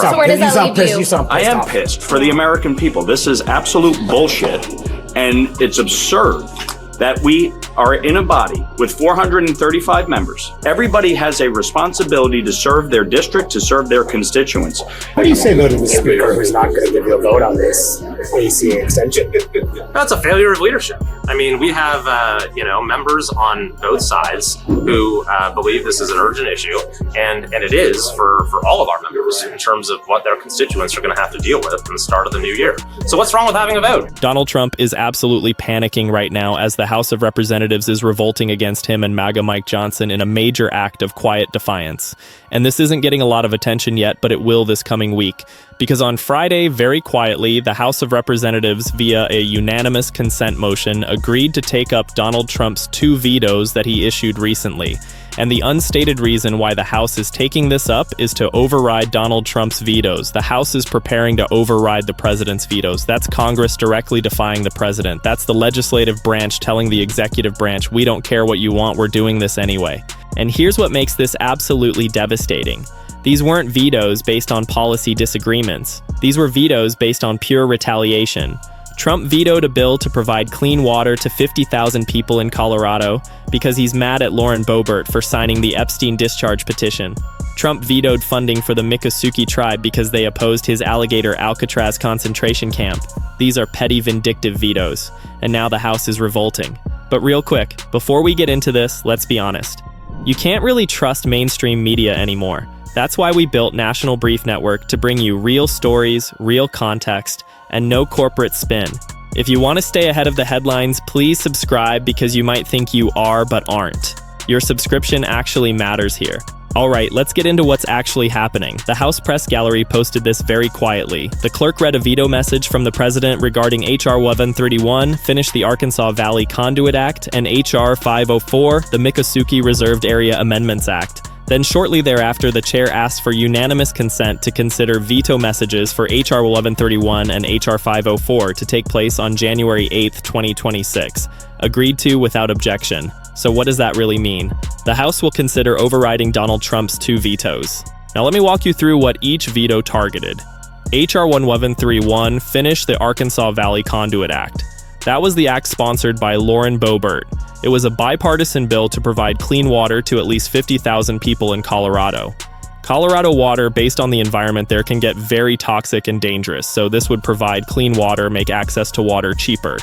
So where does that leave you? I am pissed for the American people. This is absolute bullshit, and it's absurd that we are in a body with 435 members. Everybody has a responsibility to serve their district, to serve their constituents. How do you say no to the speaker who's not going to give you a vote on this ACA extension? That's a failure of leadership. I mean, we have, members on both sides who believe this is an urgent issue, and it is for all of our members in terms of what their constituents are going to have to deal with at the start of the new year. So what's wrong with having a vote? Donald Trump is absolutely panicking right now as the House of Representatives is revolting against him and MAGA Mike Johnson in a major act of quiet defiance. And this isn't getting a lot of attention yet, but it will this coming week. Because on Friday, very quietly, the House of Representatives, via a unanimous consent motion, agreed to take up Donald Trump's 2 vetoes that he issued recently. And the unstated reason why the House is taking this up is to override Donald Trump's vetoes. The House is preparing to override the president's vetoes. That's Congress directly defying the president. That's the legislative branch telling the executive branch, we don't care what you want, we're doing this anyway. And here's what makes this absolutely devastating. These weren't vetoes based on policy disagreements. These were vetoes based on pure retaliation. Trump vetoed a bill to provide clean water to 50,000 people in Colorado because he's mad at Lauren Boebert for signing the Epstein discharge petition. Trump vetoed funding for the Miccosukee tribe because they opposed his alligator Alcatraz concentration camp. These are petty, vindictive vetoes, and now the House is revolting. But real quick, before we get into this, let's be honest. You can't really trust mainstream media anymore. That's why we built National Brief Network to bring you real stories, real context, and no corporate spin. If you want to stay ahead of the headlines, please subscribe because you might think you are but aren't. Your subscription actually matters here. Alright, let's get into what's actually happening. The House Press Gallery posted this very quietly. The clerk read a veto message from the president regarding H.R. 1131, finished the Arkansas Valley Conduit Act, and H.R. 504, the Miccosukee Reserved Area Amendments Act. Then shortly thereafter, the chair asked for unanimous consent to consider veto messages for H.R. 1131 and H.R. 504 to take place on January 8, 2026. Agreed to without objection. So what does that really mean? The House will consider overriding Donald Trump's 2 vetoes. Now let me walk you through what each veto targeted. H.R. 1131 finished the Arkansas Valley Conduit Act. That was the act sponsored by Lauren Boebert. It was a bipartisan bill to provide clean water to at least 50,000 people in Colorado. Colorado water, based on the environment there, can get very toxic and dangerous, so this would provide clean water, make access to water cheaper.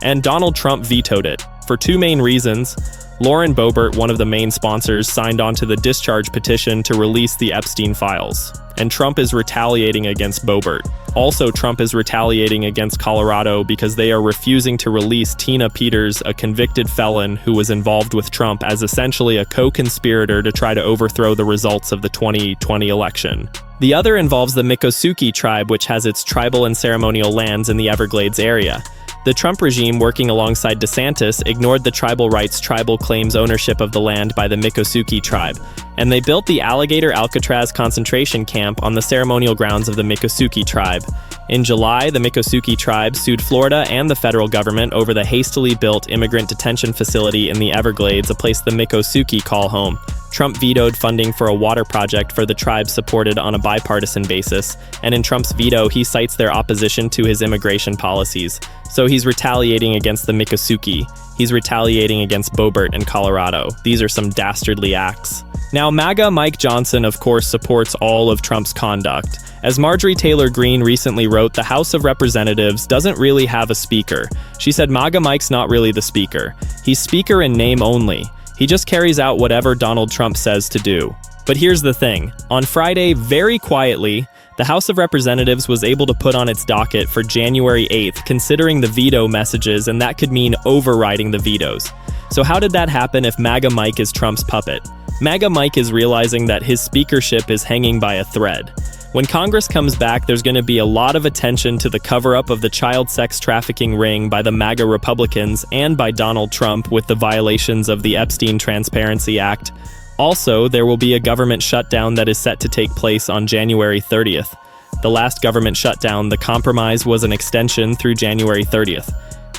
And Donald Trump vetoed it. For 2 main reasons. Lauren Boebert, one of the main sponsors, signed on to the discharge petition to release the Epstein files. And Trump is retaliating against Boebert. Also, Trump is retaliating against Colorado because they are refusing to release Tina Peters, a convicted felon who was involved with Trump as essentially a co-conspirator to try to overthrow the results of the 2020 election. The other involves the Miccosukee tribe, which has its tribal and ceremonial lands in the Everglades area. The Trump regime, working alongside DeSantis, ignored the tribal rights tribal claims ownership of the land by the Miccosukee tribe, and they built the alligator Alcatraz concentration camp on the ceremonial grounds of the Miccosukee tribe. In July, the Miccosukee tribe sued Florida and the federal government over the hastily built immigrant detention facility in the Everglades, a place the Miccosukee call home. Trump vetoed funding for a water project for the tribe supported on a bipartisan basis, and in Trump's veto, he cites their opposition to his immigration policies. So he's retaliating against the Miccosukee. He's retaliating against Boebert in Colorado. These are some dastardly acts. Now, MAGA Mike Johnson, of course, supports all of Trump's conduct. As Marjorie Taylor Greene recently wrote, the House of Representatives doesn't really have a speaker. She said MAGA Mike's not really the speaker. He's speaker in name only. He just carries out whatever Donald Trump says to do. But here's the thing. On Friday, very quietly, the House of Representatives was able to put on its docket for January 8th, considering the veto messages, and that could mean overriding the vetoes. So how did that happen if MAGA Mike is Trump's puppet? MAGA Mike is realizing that his speakership is hanging by a thread. When Congress comes back, there's going to be a lot of attention to the cover-up of the child sex trafficking ring by the MAGA Republicans and by Donald Trump with the violations of the Epstein Transparency Act. Also, there will be a government shutdown that is set to take place on January 30th. The last government shutdown, the compromise, was an extension through January 30th.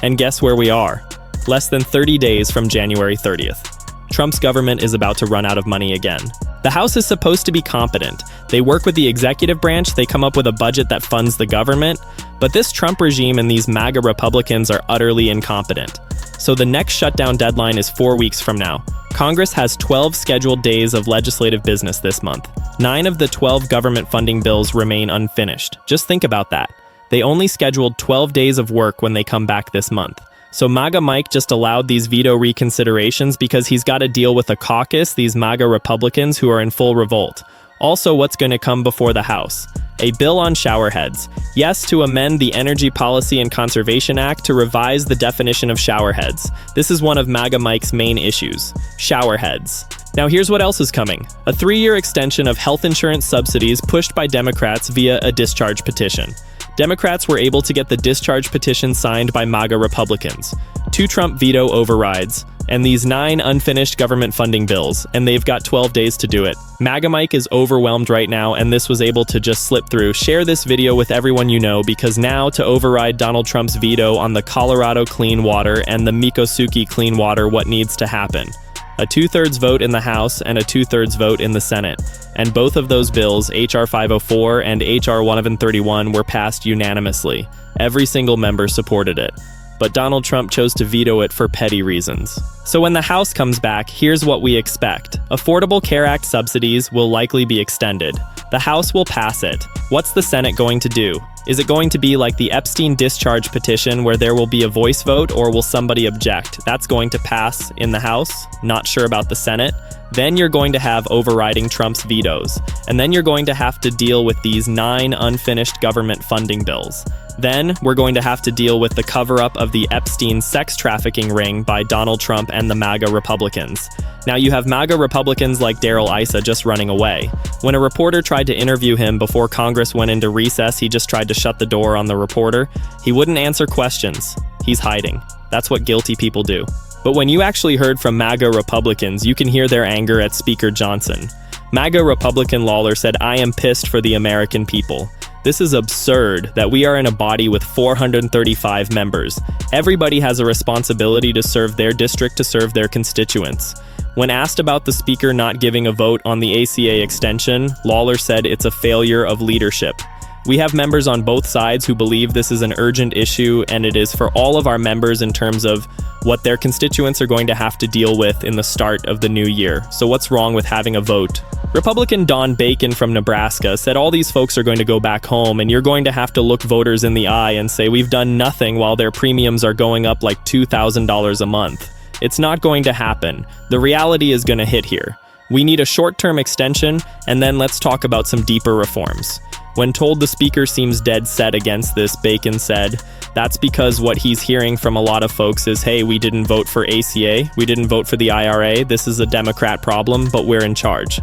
And guess where we are? Less than 30 days from January 30th. Trump's government is about to run out of money again. The House is supposed to be competent. They work with the executive branch, they come up with a budget that funds the government, but this Trump regime and these MAGA Republicans are utterly incompetent. So the next shutdown deadline is 4 weeks from now. Congress has 12 scheduled days of legislative business this month. 9 of the 12 government funding bills remain unfinished. Just think about that. They only scheduled 12 days of work when they come back this month. So MAGA Mike just allowed these veto reconsiderations because he's got to deal with a caucus, these MAGA Republicans who are in full revolt. Also, what's going to come before the House? A bill on showerheads. Yes, to amend the Energy Policy and Conservation Act to revise the definition of showerheads. This is one of MAGA Mike's main issues. Showerheads. Now here's what else is coming. A 3-year extension of health insurance subsidies pushed by Democrats via a discharge petition. Democrats were able to get the discharge petition signed by MAGA Republicans. 2 Trump veto overrides, and these 9 unfinished government funding bills, and they've got 12 days to do it. MAGA Mike is overwhelmed right now, and this was able to just slip through. Share this video with everyone you know, because now to override Donald Trump's veto on the Colorado Clean Water and the Miccosukee Clean Water, what needs to happen? A 2/3 vote in the House and a 2/3 vote in the Senate. And both of those bills, H.R. 504 and H.R. 1131, were passed unanimously. Every single member supported it. But Donald Trump chose to veto it for petty reasons. So when the House comes back, here's what we expect. Affordable Care Act subsidies will likely be extended. The House will pass it. What's the Senate going to do? Is it going to be like the Epstein discharge petition where there will be a voice vote, or will somebody object? That's going to pass in the House. Not sure about the Senate. Then you're going to have overriding Trump's vetoes. And then you're going to have to deal with these 9 unfinished government funding bills. Then we're going to have to deal with the cover-up of the Epstein sex trafficking ring by Donald Trump and the MAGA Republicans. Now you have MAGA Republicans like Darrell Issa just running away. When a reporter tried to interview him before Congress went into recess, he just tried to shut the door on the reporter. He wouldn't answer questions. He's hiding. That's what guilty people do. But when you actually heard from MAGA Republicans, you can hear their anger at Speaker Johnson. MAGA Republican Lawler said, "I am pissed for the American people. This is absurd that we are in a body with 435 members. Everybody has a responsibility to serve their district, to serve their constituents." When asked about the Speaker not giving a vote on the ACA extension, Lawler said it's a failure of leadership. We have members on both sides who believe this is an urgent issue, and it is for all of our members in terms of what their constituents are going to have to deal with in the start of the new year. So what's wrong with having a vote? Republican Don Bacon from Nebraska said all these folks are going to go back home, and you're going to have to look voters in the eye and say we've done nothing while their premiums are going up like $2,000 a month. It's not going to happen. The reality is going to hit here. We need a short-term extension, and then let's talk about some deeper reforms. When told the Speaker seems dead set against this, Bacon said, that's because what he's hearing from a lot of folks is, hey, we didn't vote for ACA, we didn't vote for the IRA, this is a Democrat problem, but we're in charge.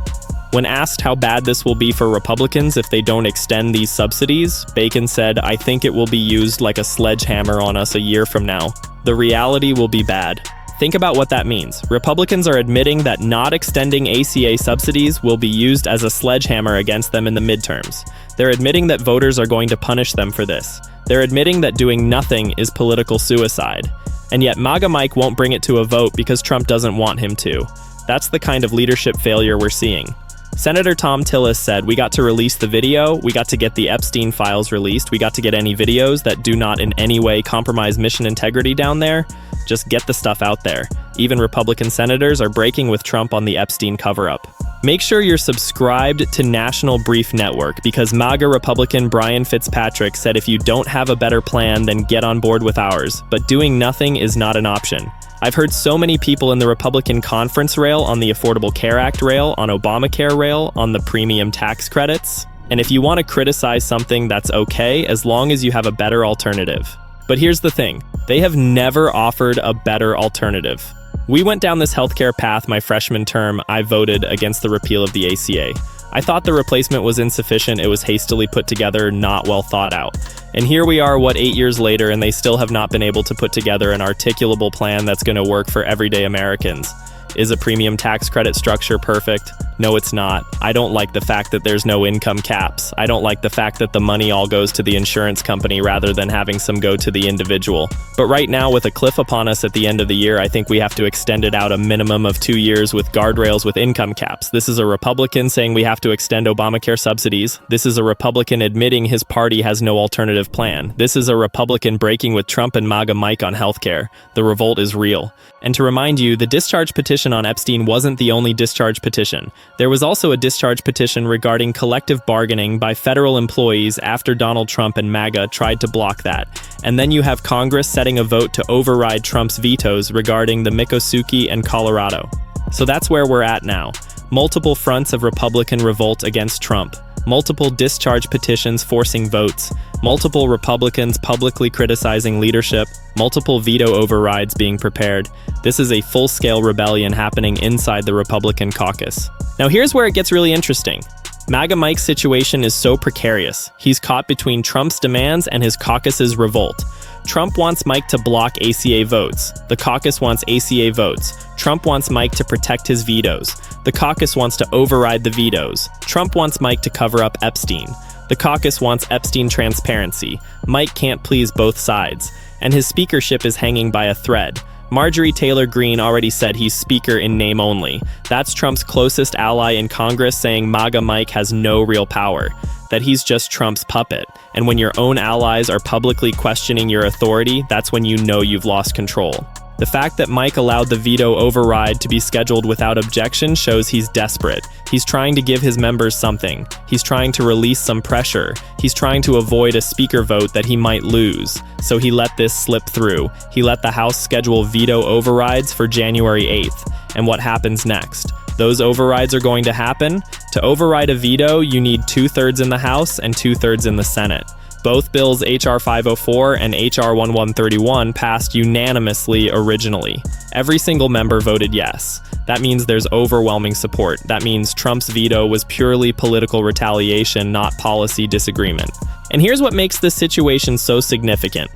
When asked how bad this will be for Republicans if they don't extend these subsidies, Bacon said, I think it will be used like a sledgehammer on us a year from now. The reality will be bad. Think about what that means. Republicans are admitting that not extending ACA subsidies will be used as a sledgehammer against them in the midterms. They're admitting that voters are going to punish them for this. They're admitting that doing nothing is political suicide. And yet MAGA Mike won't bring it to a vote because Trump doesn't want him to. That's the kind of leadership failure we're seeing. Senator Tom Tillis said, we got to release the video, we got to get the Epstein files released, we got to get any videos that do not in any way compromise mission integrity down there. Just get the stuff out there. Even Republican senators are breaking with Trump on the Epstein cover-up. Make sure you're subscribed to National Brief Network, because MAGA Republican Brian Fitzpatrick said if you don't have a better plan, then get on board with ours. But doing nothing is not an option. I've heard so many people in the Republican conference rail on the Affordable Care Act rail, on Obamacare rail, on the premium tax credits. And if you want to criticize something, that's okay, as long as you have a better alternative. But here's the thing, they have never offered a better alternative. We went down this healthcare path my freshman term. I voted against the repeal of the ACA. I thought the replacement was insufficient, it was hastily put together, not well thought out. And here we are, 8 years later, and they still have not been able to put together an articulable plan that's going to work for everyday Americans. Is a premium tax credit structure perfect? No, it's not. I don't like the fact that there's no income caps. I don't like the fact that the money all goes to the insurance company rather than having some go to the individual. But right now, with a cliff upon us at the end of the year, I think we have to extend it out a minimum of 2 years with guardrails with income caps. This is a Republican saying we have to extend Obamacare subsidies. This is a Republican admitting his party has no alternative plan. This is a Republican breaking with Trump and MAGA Mike on healthcare. The revolt is real. And to remind you, the discharge petition on Epstein wasn't the only discharge petition. There was also a discharge petition regarding collective bargaining by federal employees after Donald Trump and MAGA tried to block that. And then you have Congress setting a vote to override Trump's vetoes regarding the Miccosukee and Colorado. So that's where we're at now. Multiple fronts of Republican revolt against Trump. Multiple discharge petitions forcing votes. Multiple Republicans publicly criticizing leadership. Multiple veto overrides being prepared. This is a full-scale rebellion happening inside the Republican caucus. Now here's where it gets really interesting. MAGA Mike's situation is so precarious. He's caught between Trump's demands and his caucus's revolt. Trump wants Mike to block ACA votes. The caucus wants ACA votes. Trump wants Mike to protect his vetoes. The caucus wants to override the vetoes. Trump wants Mike to cover up Epstein. The caucus wants Epstein transparency. Mike can't please both sides. And his speakership is hanging by a thread. Marjorie Taylor Greene already said he's speaker in name only. That's Trump's closest ally in Congress saying MAGA Mike has no real power, that he's just Trump's puppet. And when your own allies are publicly questioning your authority, that's when you know you've lost control. The fact that Mike allowed the veto override to be scheduled without objection shows he's desperate. He's trying to give his members something. He's trying to release some pressure. He's trying to avoid a speaker vote that he might lose. So he let this slip through. He let the House schedule veto overrides for January 8th. And what happens next? Those overrides are going to happen. To override a veto, you need 2/3 in the House and 2/3 in the Senate. Both bills, H.R. 504 and H.R. 1131, passed unanimously originally. Every single member voted yes. That means there's overwhelming support. That means Trump's veto was purely political retaliation, not policy disagreement. And here's what makes this situation so significant.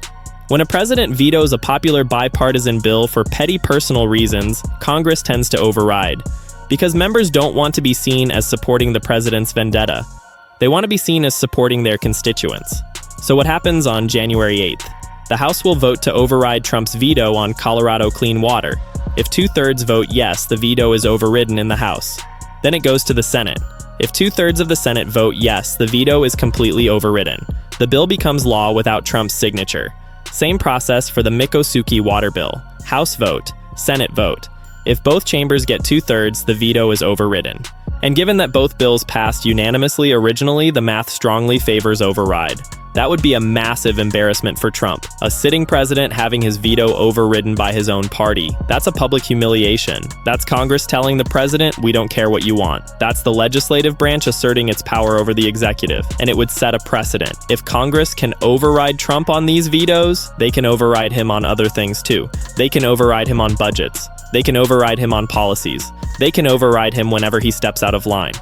When a president vetoes a popular bipartisan bill for petty personal reasons, Congress tends to override. Because members don't want to be seen as supporting the president's vendetta. They want to be seen as supporting their constituents. So what happens on January 8th? The House will vote to override Trump's veto on Colorado clean water. If 2/3 vote yes, the veto is overridden in the House. Then it goes to the Senate. If 2/3 of the Senate vote yes, the veto is completely overridden. The bill becomes law without Trump's signature. Same process for the Miccosukee water bill. House vote, Senate vote. If both chambers get 2/3, the veto is overridden. And given that both bills passed unanimously originally, the math strongly favors override. That would be a massive embarrassment for Trump. A sitting president having his veto overridden by his own party. That's a public humiliation. That's Congress telling the president, we don't care what you want. That's the legislative branch asserting its power over the executive. And it would set a precedent. If Congress can override Trump on these vetoes, they can override him on other things too. They can override him on budgets. They can override him on policies. They can override him whenever he steps out of line.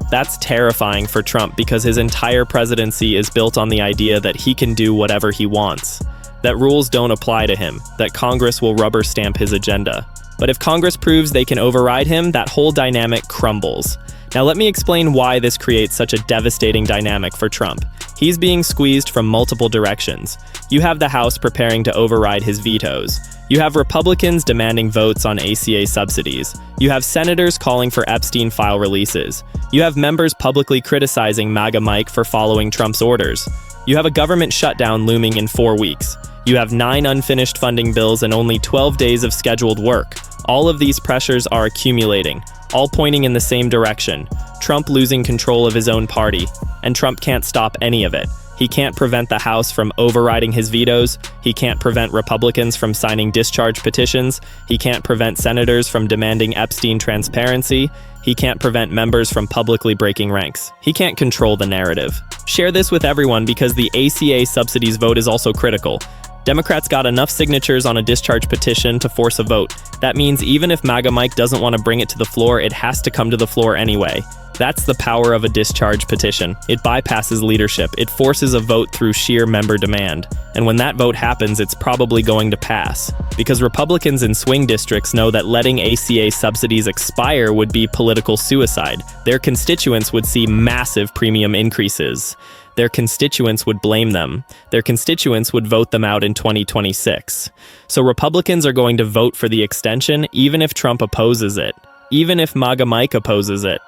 That's terrifying for Trump because his entire presidency is built on the idea that he can do whatever he wants, that rules don't apply to him, that Congress will rubber stamp his agenda. But if Congress proves they can override him, that whole dynamic crumbles. Now let me explain why this creates such a devastating dynamic for Trump. He's being squeezed from multiple directions. You have the House preparing to override his vetoes. You have Republicans demanding votes on ACA subsidies. You have senators calling for Epstein file releases. You have members publicly criticizing MAGA Mike for following Trump's orders. You have a government shutdown looming in 4 weeks. You have 9 unfinished funding bills and only 12 days of scheduled work. All of these pressures are accumulating, all pointing in the same direction. Trump losing control of his own party. And Trump can't stop any of it. He can't prevent the House from overriding his vetoes. He can't prevent Republicans from signing discharge petitions. He can't prevent senators from demanding Epstein transparency. He can't prevent members from publicly breaking ranks. He can't control the narrative. Share this with everyone because the ACA subsidies vote is also critical. Democrats got enough signatures on a discharge petition to force a vote. That means even if MAGA Mike doesn't want to bring it to the floor, it has to come to the floor anyway. That's the power of a discharge petition. It bypasses leadership. It forces a vote through sheer member demand. And when that vote happens, it's probably going to pass. Because Republicans in swing districts know that letting ACA subsidies expire would be political suicide. Their constituents would see massive premium increases. Their constituents would blame them. Their constituents would vote them out in 2026. So Republicans are going to vote for the extension even if Trump opposes it. Even if MAGA Mike opposes it.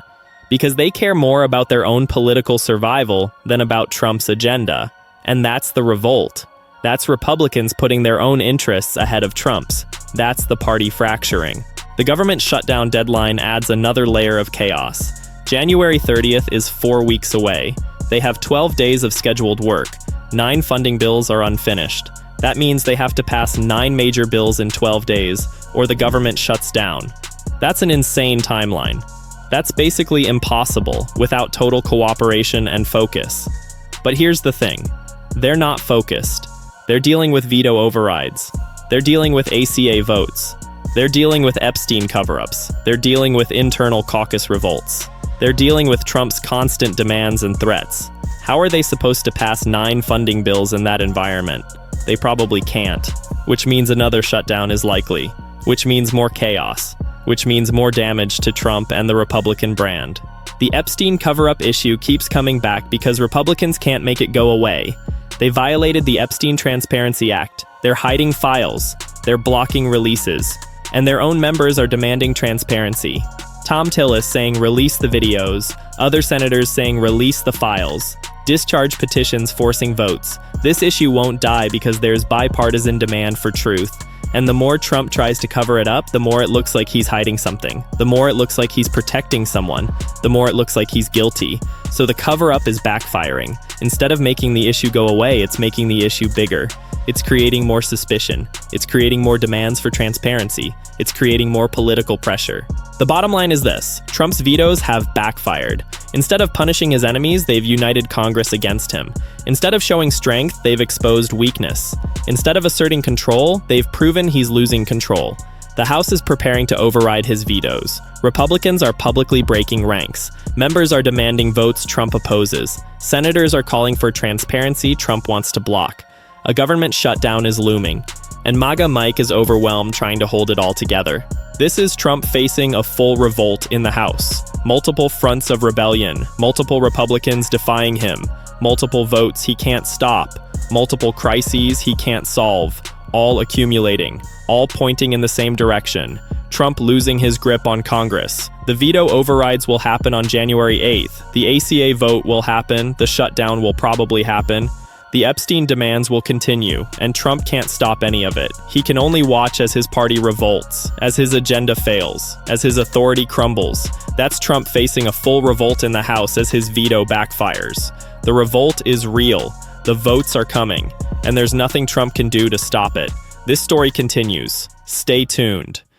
Because they care more about their own political survival than about Trump's agenda. And that's the revolt. That's Republicans putting their own interests ahead of Trump's. That's the party fracturing. The government shutdown deadline adds another layer of chaos. January 30th is 4 weeks away. They have 12 days of scheduled work. 9 funding bills are unfinished. That means they have to pass 9 major bills in 12 days, or the government shuts down. That's an insane timeline. That's basically impossible without total cooperation and focus. But here's the thing. They're not focused. They're dealing with veto overrides. They're dealing with ACA votes. They're dealing with Epstein cover-ups. They're dealing with internal caucus revolts. They're dealing with Trump's constant demands and threats. How are they supposed to pass 9 funding bills in that environment? They probably can't. Which means another shutdown is likely. Which means more chaos. Which means more damage to Trump and the Republican brand. The Epstein cover-up issue keeps coming back because Republicans can't make it go away. They violated the Epstein Transparency Act. They're hiding files. They're blocking releases. And their own members are demanding transparency. Tom Tillis saying release the videos. Other senators saying release the files. Discharge petitions forcing votes. This issue won't die because there's bipartisan demand for truth. And the more Trump tries to cover it up, the more it looks like he's hiding something. The more it looks like he's protecting someone. The more it looks like he's guilty. So the cover-up is backfiring. Instead of making the issue go away, it's making the issue bigger. It's creating more suspicion. It's creating more demands for transparency. It's creating more political pressure. The bottom line is this: Trump's vetoes have backfired. Instead of punishing his enemies, they've united Congress against him. Instead of showing strength, they've exposed weakness. Instead of asserting control, they've proven he's losing control. The House is preparing to override his vetoes. Republicans are publicly breaking ranks. Members are demanding votes Trump opposes. Senators are calling for transparency Trump wants to block. A government shutdown is looming. And MAGA Mike is overwhelmed trying to hold it all together. This is Trump facing a full revolt in the House. Multiple fronts of rebellion, multiple Republicans defying him, multiple votes he can't stop, multiple crises he can't solve, all accumulating, all pointing in the same direction. Trump losing his grip on Congress. The veto overrides will happen on January 8th. The ACA vote will happen. The shutdown will probably happen. The Epstein demands will continue, and Trump can't stop any of it. He can only watch as his party revolts, as his agenda fails, as his authority crumbles. That's Trump facing a full revolt in the House as his veto backfires. The revolt is real. The votes are coming, and there's nothing Trump can do to stop it. This story continues. Stay tuned.